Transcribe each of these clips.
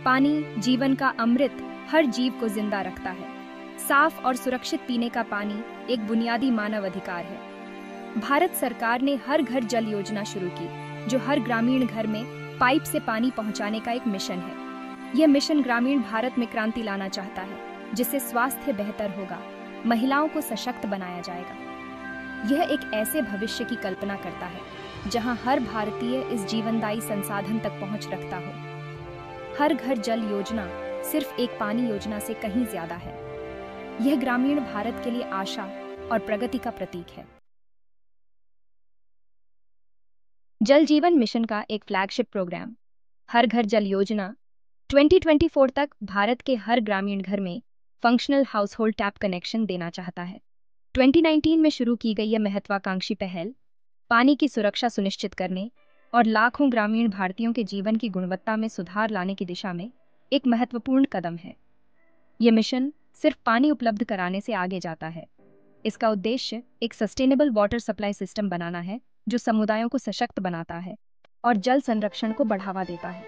पानी जीवन का अमृत हर जीव को जिंदा रखता है। साफ और सुरक्षित पीने का पानी एक बुनियादी मानव अधिकार है। भारत सरकार ने हर घर जल योजना शुरू की, जो हर ग्रामीण घर में पाइप से पानी पहुंचाने का एक मिशन है। यह मिशन ग्रामीण भारत में क्रांति लाना चाहता है, जिससे स्वास्थ्य बेहतर होगा, महिलाओं को सशक्त बनाया जाएगा। यह एक ऐसे भविष्य की कल्पना करता है जहां हर भारतीय इस जीवनदायी संसाधन तक पहुंच रखता हो। हर घर जल योजना सिर्फ एक पानी योजना से कहीं ज्यादा है। यह ग्रामीण भारत के लिए आशा और प्रगति का प्रतीक है। जल जीवन मिशन का एक फ्लैगशिप प्रोग्राम हर घर जल योजना 2024 तक भारत के हर ग्रामीण घर में फंक्शनल हाउसहोल्ड टैप कनेक्शन देना चाहता है। 2019 में शुरू की गई यह महत्वाकांक्षी पहल पानी की सुरक्षा सुनिश्चित करने और लाखों ग्रामीण भारतीयों के जीवन की गुणवत्ता में सुधार लाने की दिशा में एक महत्वपूर्ण कदम है। यह मिशन सिर्फ पानी उपलब्ध कराने से आगे जाता है। इसका उद्देश्य एक सस्टेनेबल वाटर सप्लाई सिस्टम बनाना है, जो समुदायों को सशक्त बनाता है और जल संरक्षण को बढ़ावा देता है।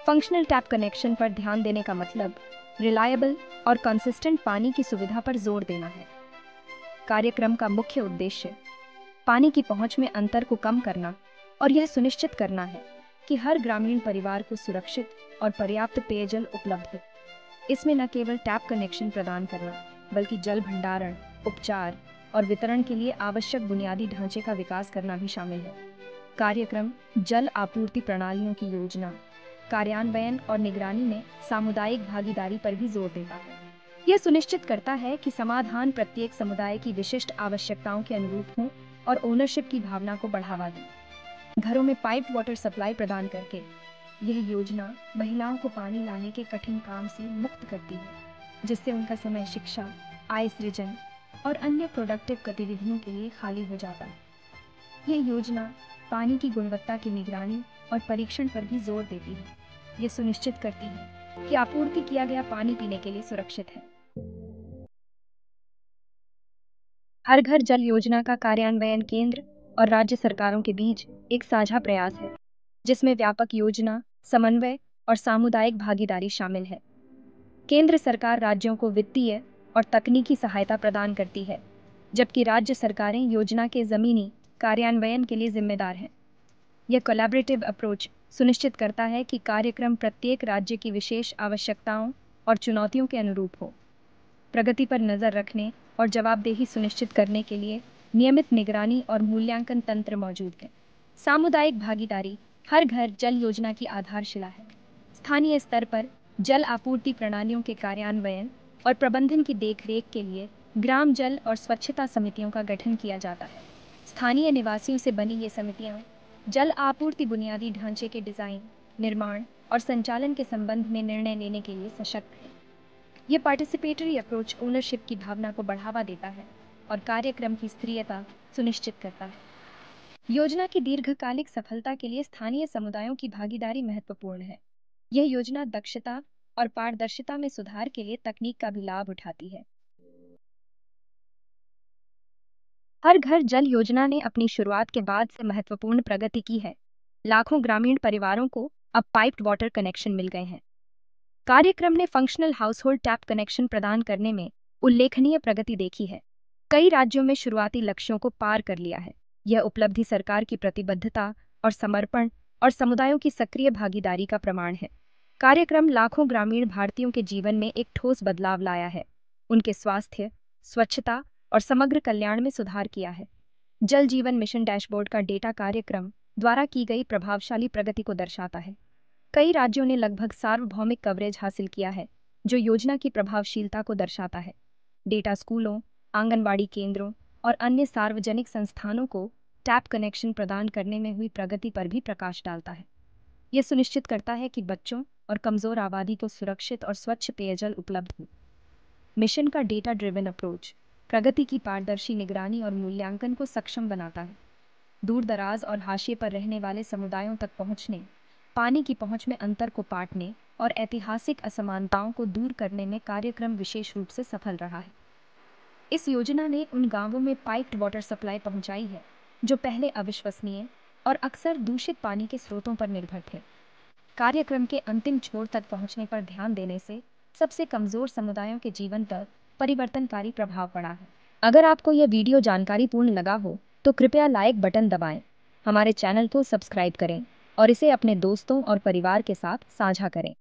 फंक्शनल टैप कनेक्शन पर ध्यान देने का मतलब रिलायबल और कंसिस्टेंट पानी की सुविधा पर जोर देना है। कार्यक्रम का मुख्य उद्देश्य पानी की पहुंच में अंतर को कम करना और यह सुनिश्चित करना है कि हर ग्रामीण परिवार को सुरक्षित और पर्याप्त पेयजल उपलब्ध हो। इसमें न केवल टैप कनेक्शन प्रदान करना, बल्कि जल भंडारण, उपचार और वितरण के लिए आवश्यक बुनियादी ढांचे का विकास करना भी शामिल है। कार्यक्रम जल आपूर्ति प्रणालियों की योजना, कार्यान्वयन और निगरानी में सामुदायिक भागीदारी पर भी जोर देता है। यह सुनिश्चित करता है कि समाधान प्रत्येक समुदाय की विशिष्ट आवश्यकताओं के अनुरूप हो और ओनरशिप की भावना को बढ़ावा दे। घरों में पाइप वाटर सप्लाई प्रदान करके यह योजना महिलाओं को पानी लाने के कठिन काम से मुक्त करती है, जिससे उनका समय शिक्षा, आय सृजन और अन्य प्रोडक्टिव गतिविधियों के लिए खाली हो जाता है। यह योजना पानी की गुणवत्ता की निगरानी और परीक्षण पर भी जोर देती है। यह सुनिश्चित करती है कि आपूर्ति किया गया पानी पीने के लिए सुरक्षित है। हर घर जल योजना का कार्यान्वयन केंद्र और राज्य सरकारों के बीच एक साझा प्रयास है, जिसमें व्यापक योजना, समन्वय और सामुदायिक भागीदारी शामिल है। केंद्र सरकार राज्यों को वित्तीय और तकनीकी सहायता प्रदान करती है, जबकि राज्य सरकारें योजना के जमीनी कार्यान्वयन के लिए जिम्मेदार हैं। यह कोलैबोरेटिव अप्रोच सुनिश्चित करता है कि कार्यक्रम प्रत्येक राज्य की विशेष आवश्यकताओं और चुनौतियों के अनुरूप हो। प्रगति पर नजर रखने और जवाबदेही सुनिश्चित करने के लिए नियमित निगरानी और मूल्यांकन तंत्र मौजूद है। सामुदायिक भागीदारी हर घर जल योजना की आधारशिला है। स्थानीय स्तर पर जल आपूर्ति प्रणालियों के कार्यान्वयन और प्रबंधन की देखरेख के लिए ग्राम जल और स्वच्छता समितियों का गठन किया जाता है। स्थानीय निवासियों से बनी ये समितियां जल आपूर्ति बुनियादी ढांचे के डिजाइन, निर्माण और संचालन के संबंध में निर्णय लेने के लिए सशक्त है। यह पार्टिसिपेटरी अप्रोच ओनरशिप की भावना को बढ़ावा देता है और कार्यक्रम की स्थिरता सुनिश्चित करता है। योजना की दीर्घकालिक सफलता के लिए स्थानीय समुदायों की भागीदारी महत्वपूर्ण है। यह योजना दक्षता और पारदर्शिता में सुधार के लिए तकनीक का भी लाभ उठाती है। हर घर जल योजना ने अपनी शुरुआत के बाद से महत्वपूर्ण प्रगति की है। लाखों ग्रामीण परिवारों को अब पाइप्ड वाटर कनेक्शन मिल गए हैं। कार्यक्रम ने फंक्शनल हाउसहोल्ड टैप कनेक्शन प्रदान करने में उल्लेखनीय प्रगति देखी है। कई राज्यों में शुरुआती लक्ष्यों को पार कर लिया है। यह उपलब्धि सरकार की प्रतिबद्धता और समर्पण और समुदायों की सक्रिय भागीदारी का प्रमाण है। कार्यक्रम लाखों ग्रामीण भारतीयों के जीवन में एक ठोस बदलाव लाया है, उनके स्वास्थ्य, स्वच्छता और समग्र कल्याण में सुधार किया है। जल जीवन मिशन डैशबोर्ड का डेटा कार्यक्रम द्वारा की गई प्रभावशाली प्रगति को दर्शाता है। कई राज्यों ने लगभग सार्वभौमिक कवरेज हासिल किया है, जो योजना की प्रभावशीलता को दर्शाता है। डेटा स्कूलों, आंगनबाड़ी केंद्रों और अन्य सार्वजनिक संस्थानों को टैप कनेक्शन प्रदान करने में हुई प्रगति पर भी प्रकाश डालता है। यह सुनिश्चित करता है कि बच्चों और कमजोर आबादी को सुरक्षित और स्वच्छ पेयजल उपलब्ध हो। मिशन का डेटा ड्रिवन अप्रोच प्रगति की पारदर्शी निगरानी और मूल्यांकन को सक्षम बनाता है। दूर दराज और हाशिए पर रहने वाले समुदायों तक पहुंचने, पानी की पहुंच में अंतर को पाटने और ऐतिहासिक असमानताओं को दूर करने में कार्यक्रम विशेष रूप से सफल रहा है। इस योजना ने उन गांवों में पाइप्ड वाटर सप्लाई पहुंचाई है, जो पहले अविश्वसनीय और अक्सर दूषित पानी के स्रोतों पर निर्भर थे। कार्यक्रम के अंतिम छोर तक पहुंचने पर ध्यान देने से सबसे कमजोर समुदायों के जीवन पर परिवर्तनकारी प्रभाव पड़ा है। अगर आपको यह वीडियो जानकारीपूर्ण लगा हो तो कृपया लाइक बटन दबाएं, हमारे चैनल को सब्सक्राइब करें और इसे अपने दोस्तों और परिवार के साथ साझा करें।